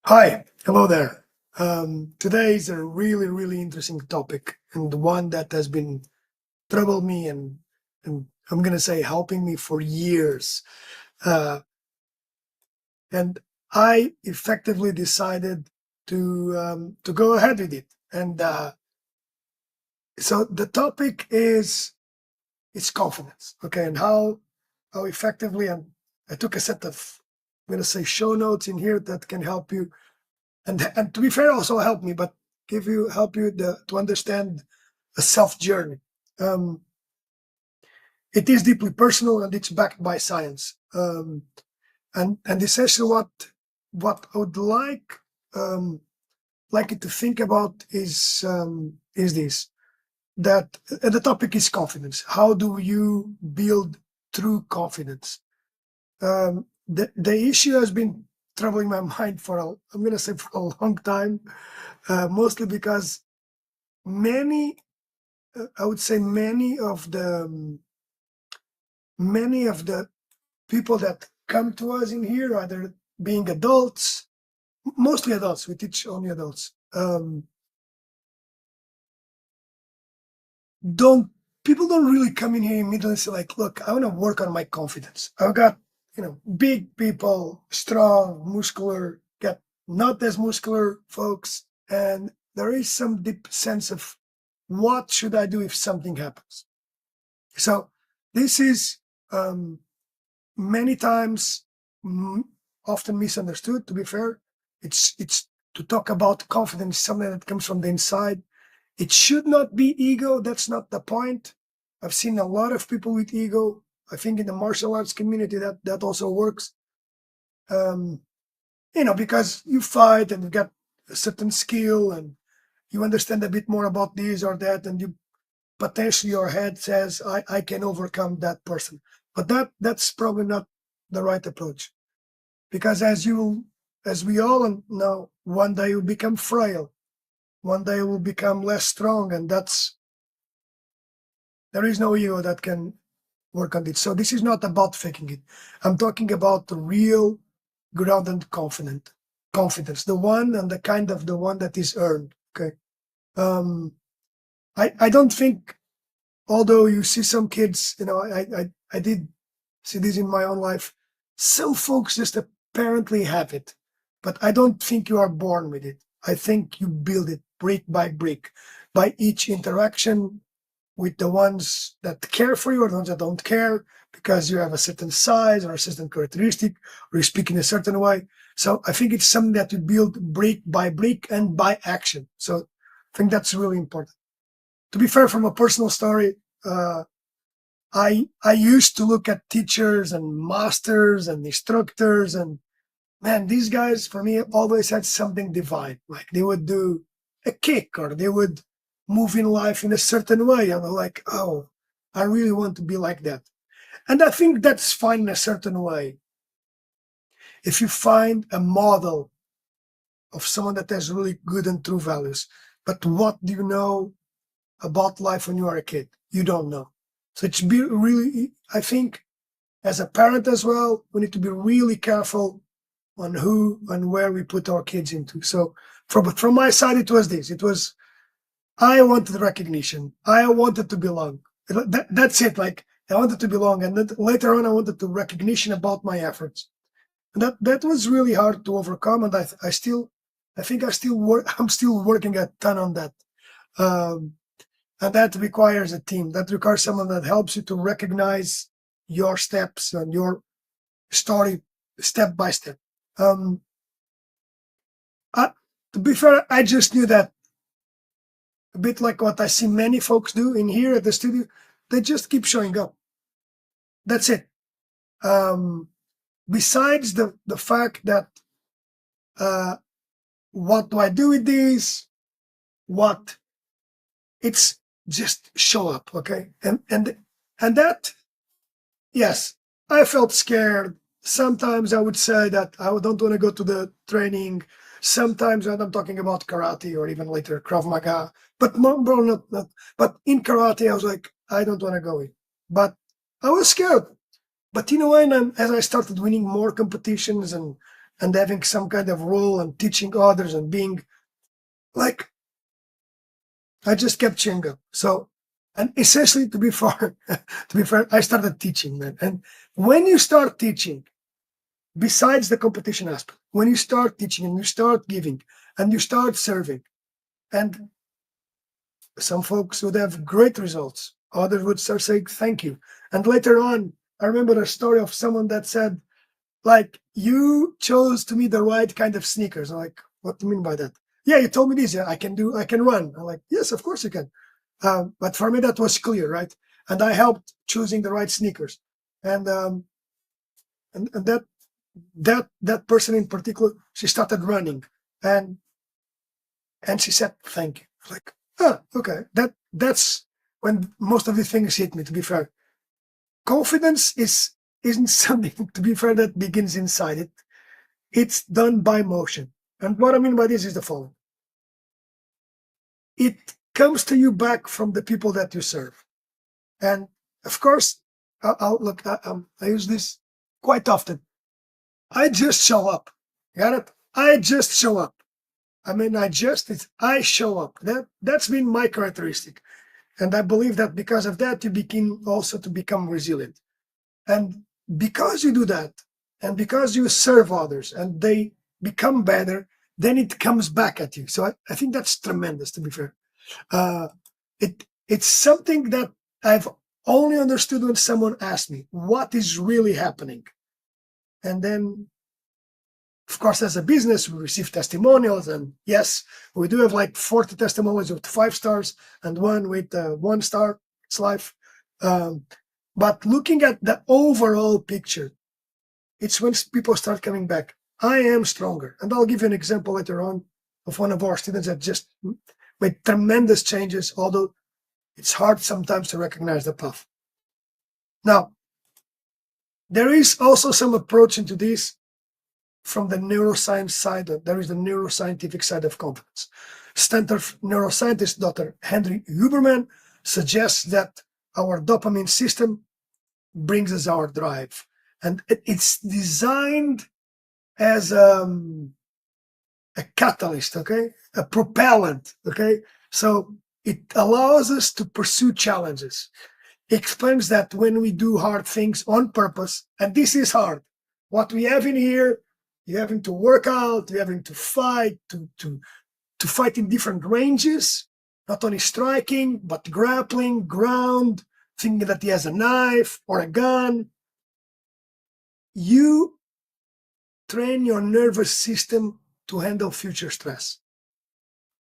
Hi, hello there. Today is a really, really interesting topic and one that has been troubling me and I'm gonna say helping me for years. Uh, and I effectively decided to go ahead with it. And so the topic is it's confidence, okay, and how effectively and I took a set of I'm gonna say show notes in here that can help you and to be fair, also help me, but help you to understand a self journey. Um, it is deeply personal and it's backed by science. And essentially, what I would like you to think about is this that the topic is confidence. How do you build true confidence? The issue has been troubling my mind I'm going to say for a long time, mostly because many I would say many of the people that come to us in here, either being adults, mostly adults, we teach only adults, don't people don't really come in here immediately and say like, look, I want to work on my confidence. I've got, big people, strong, muscular, got not as muscular folks, and there is some deep sense of what should I do if something happens. So this is um, many times mm, often misunderstood. To be fair, it's to talk about confidence, something that comes from the inside. It should not be ego. That's not the point. I've seen a lot of people with ego. I think in the martial arts community that also works. Um, because you fight and you got a certain skill and you understand a bit more about this or that, and you potentially your head says, I can overcome that person. But that's probably not the right approach. Because as we all know, one day you become frail, one day you will become less strong, and there is no ego that can work on it. So this is not about faking it. I'm talking about the real grounded confidence, the one and the one that is earned. Okay. Um I don't think, although you see some kids, I did see this in my own life. Some folks just apparently have it, but I don't think you are born with it. I think you build it brick by brick, by each interaction with the ones that care for you or the ones that don't care because you have a certain size or a certain characteristic or you speak in a certain way. So I think it's something that you build brick by brick and by action. So I think that's really important. To be fair, from a personal story, uh, I used to look at teachers and masters and instructors, and man, these guys for me always had something divine. Like they would do a kick or they would move in life in a certain way, and I'm like, oh, I really want to be like that. And I think that's fine in a certain way. If you find a model of someone that has really good and true values, but what do you know about life when you are a kid? You don't know. So really, I think as a parent as well, we need to be really careful on who and where we put our kids into. So from my side, it was this. It was I wanted recognition. I wanted to belong. That's it. Like I wanted to belong, and then later on, I wanted to recognition about my efforts. And that was really hard to overcome. And I think I still work. I'm still working a ton on that. Um, and that requires a team. That requires someone that helps you to recognize your steps and your story step by step. Um, I, to be fair, I just knew that a bit like what I see many folks do in here at the studio. They just keep showing up. That's it. Um, Besides the fact that uh, what do I do with this? What it's just show up, okay? And that, yes, I felt scared. Sometimes I would say that I don't want to go to the training. Sometimes when I'm talking about karate or even later Krav Maga, but bro, not. But in karate, I was like, I don't want to go in. But I was scared. But as I started winning more competitions and having some kind of role and teaching others and being like, I just kept chewing up. So, and essentially, to be fair, I started teaching, man. And when you start teaching, besides the competition aspect, when you start teaching and you start giving and you start serving, and some folks would have great results, others would start saying thank you. And later on, I remember a story of someone that said, like, you chose to me the right kind of sneakers. I'm like, what do you mean by that? Yeah, you told me this. Yeah, I can run. I'm like, yes, of course you can. But for me, that was clear, right? And I helped choosing the right sneakers. And and that person in particular, she started running, and she said thank you. I was like, oh, okay. That's when most of the things hit me. To be fair, confidence isn't something, to be fair, that begins inside it. It's done by motion. And what I mean by this is the following: it comes to you back from the people that you serve. And of course, I'll look. I use this quite often. I just show up. Got it? I just show up. I mean, I show up. That's been my characteristic, and I believe that because of that, you begin also to become resilient. And because you do that, and because you serve others, and they become better, then it comes back at you. So I think that's tremendous. To be fair, uh, it's something that I've only understood when someone asked me what is really happening, and then of course, as a business, we receive testimonials, and yes, we do have like 40 testimonials with 5 stars and one with 1 star. It's life. Um, but looking at the overall picture, it's when people start coming back. I am stronger. And I'll give you an example later on of one of our students that just made tremendous changes, although it's hard sometimes to recognize the path. Now, there is also some approach into this from the neuroscience side. There is the neuroscientific side of confidence. Stanford neuroscientist Dr. Henry Huberman suggests that our dopamine system brings us our drive, and it's designed as a catalyst, okay, a propellant, okay. So it allows us to pursue challenges. It explains that when we do hard things on purpose, and this is hard, what we have in here, you're having to work out, you're having to fight, to fight in different ranges, not only striking, but grappling, ground, thinking that he has a knife or a gun. You train your nervous system to handle future stress.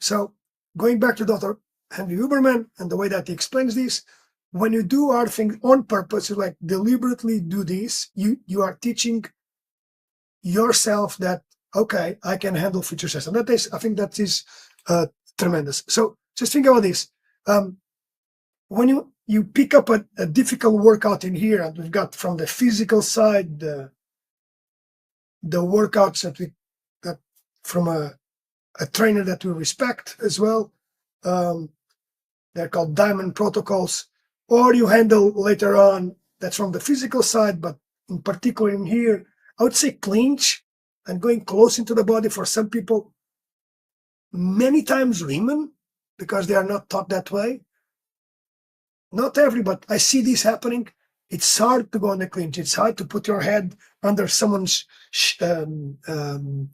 So going back to Dr. Henry Huberman and the way that he explains this, when you do hard things on purpose, you like deliberately do this, you are teaching yourself that, okay, I can handle future stress. And that is, I think that is tremendous. So just think about this. When you pick up a difficult workout in here, and we've got from the physical side, the workouts that we got from a trainer that we respect as well. They're called diamond protocols, or you handle later on, that's from the physical side, but in particular in here, I would say clinch and going close into the body for some people, many times women, because they are not taught that way. Not every, but I see this happening. It's hard to go on a clinch. It's hard to put your head under someone's shin and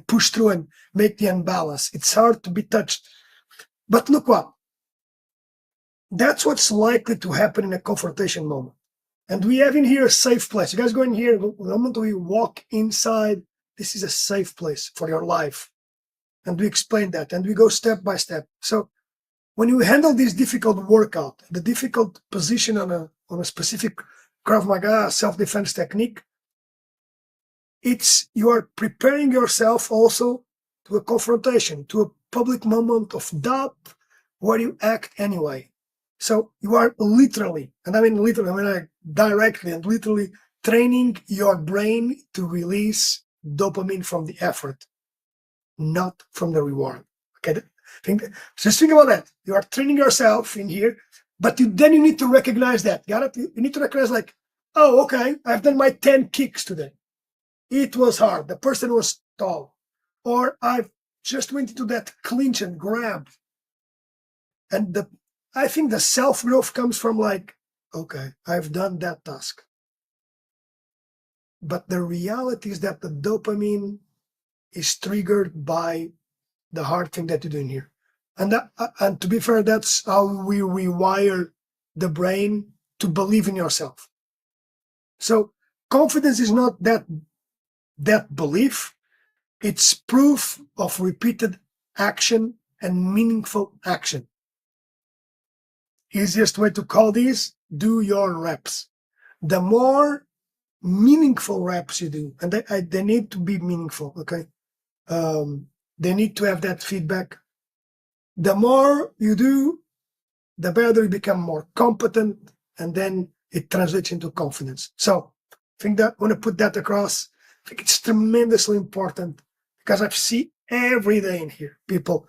push through and make the unbalance. It's hard to be touched. But look what? That's what's likely to happen in a confrontation moment. And we have in here a safe place. You guys go in here, the moment we walk inside, this is a safe place for your life. And we explain that, and we go step by step. So when you handle this difficult workout, the difficult position on a specific Krav Maga self-defense technique, you are preparing yourself also to a confrontation, to a public moment of doubt where you act anyway. So you are literally, and I mean literally, I mean directly and literally training your brain to release dopamine from the effort, not from the reward. Okay, just think about that. You are training yourself in here, but then you need to recognize that. Got it? You need to recognize like, oh, okay, I've done my 10 kicks today. It was hard. The person was tall. Or I just went into that clinch and grab. And I think the self growth comes from like, okay, I've done that task. But the reality is that the dopamine is triggered by the hard thing that you're doing here. And to be fair, that's how we rewire the brain to believe in yourself. So confidence is not that belief. It's proof of repeated action and meaningful action. Easiest way to call this, do your reps. The more meaningful reps you do, and they need to be meaningful, okay? They need to have that feedback. The more you do, the better you become more competent, and then it translates into confidence. So I think that I want to put that across. I think it's tremendously important because I see every day in here people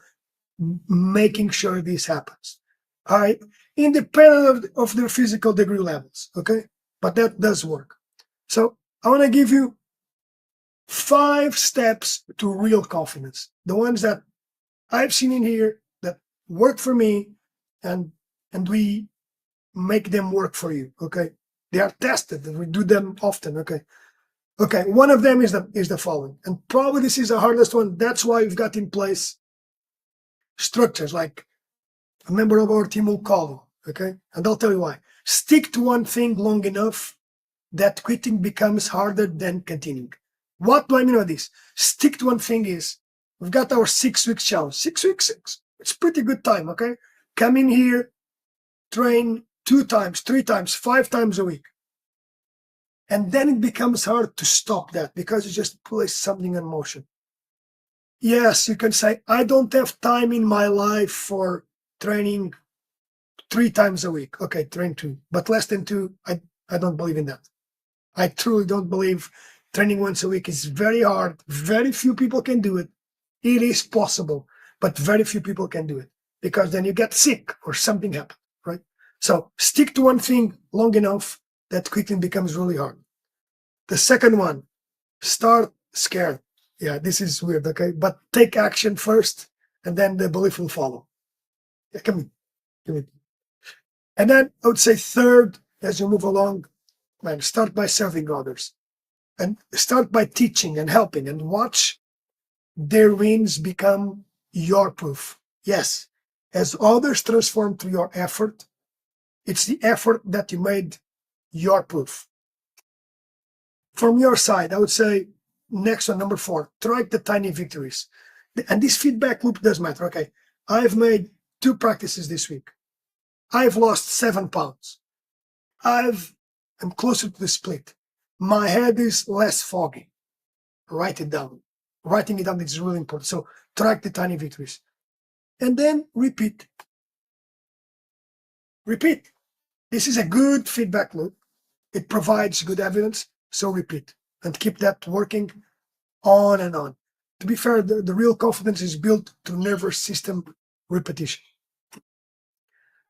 making sure this happens. All right, independent of their physical degree levels, okay? But that does work. So I want to give you 5 steps to real confidence. The ones that I've seen in here that work for me, and we make them work for you. Okay, they are tested, and we do them often. Okay. One of them is the following, and probably this is the hardest one. That's why we've got in place structures like a member of our team will call you. Okay, and I'll tell you why. Stick to one thing long enough that quitting becomes harder than continuing. What do I mean by this? Stick to one thing is we've got our 6-week challenge. 6 weeks, it's pretty good time. Okay, come in here, train 2 times, 3 times, 5 times a week. And then it becomes hard to stop that because you just place something in motion. Yes, you can say, I don't have time in my life for training 3 times a week. Okay, train 2, but less than 2, I don't believe in that. I truly don't believe training once a week is very hard. Very few people can do it. It is possible, but very few people can do it because then you get sick or something happens, right? So stick to one thing long enough that quitting becomes really hard. The second one, start scared. Yeah, this is weird, okay? But take action first, and then the belief will follow. Yeah, come in. And then I would say third, as you move along, man, start by serving others. And start by teaching and helping, and watch their wins become your proof. Yes, as others transform through your effort, it's the effort that you made your proof. From your side, I would say next one, number 4, track the tiny victories. And this feedback loop does matter. Okay, I've made 2 practices this week. I've lost 7 pounds. I'm closer to the split. My head is less foggy. Write it down. Writing it down is really important. So track the tiny victories. And then repeat. Repeat. This is a good feedback loop. It provides good evidence. So repeat and keep that working on and on. To be fair, the real confidence is built through nervous system repetition.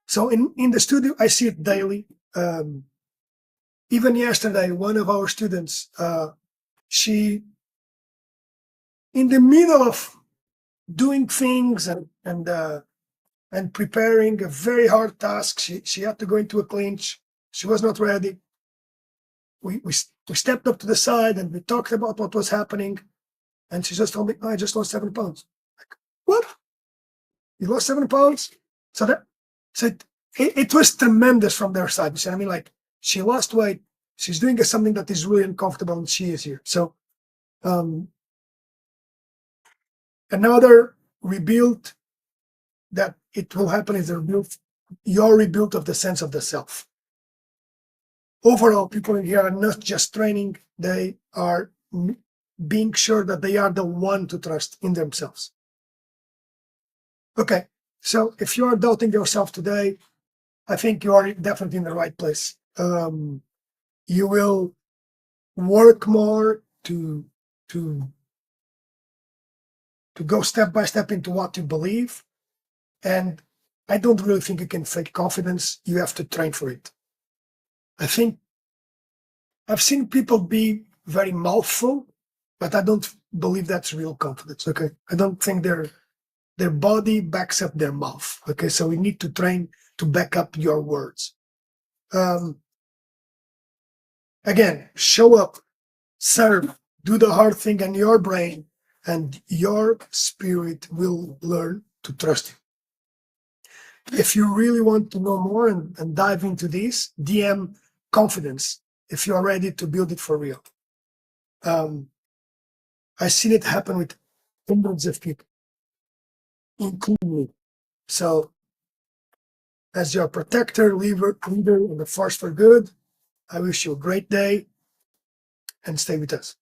So in the studio, I see it daily. Even yesterday, one of our students, she, in the middle of doing things and preparing a very hard task, she had to go into a clinch. She was not ready. We stepped up to the side and we talked about what was happening. And she just told me, I just lost 7 pounds. Like, what? You lost 7 pounds? So it was tremendous from their side. I mean, like, she lost weight. She's doing something that is really uncomfortable, and she is here. So another rebuild that it will happen is your rebuild of the sense of the self. Overall, people in here are not just training, they are being sure that they are the one to trust in themselves. Okay, so if you are doubting yourself today, I think you are definitely in the right place. You will work more to go step by step into what you believe. And I don't really think you can fake confidence. You have to train for it. I think I've seen people be very mouthful but I don't believe that's real confidence. Okay, I don't think their body backs up their mouth. Okay, so we need to train to back up your words. Again, show up, serve, do the hard thing in your brain, and your spirit will learn to trust you. If you really want to know more and dive into this, DM confidence if you are ready to build it for real. I've seen it happen with hundreds of people, including me. So, as your protector, leader, and the force for good, I wish you a great day and stay with us.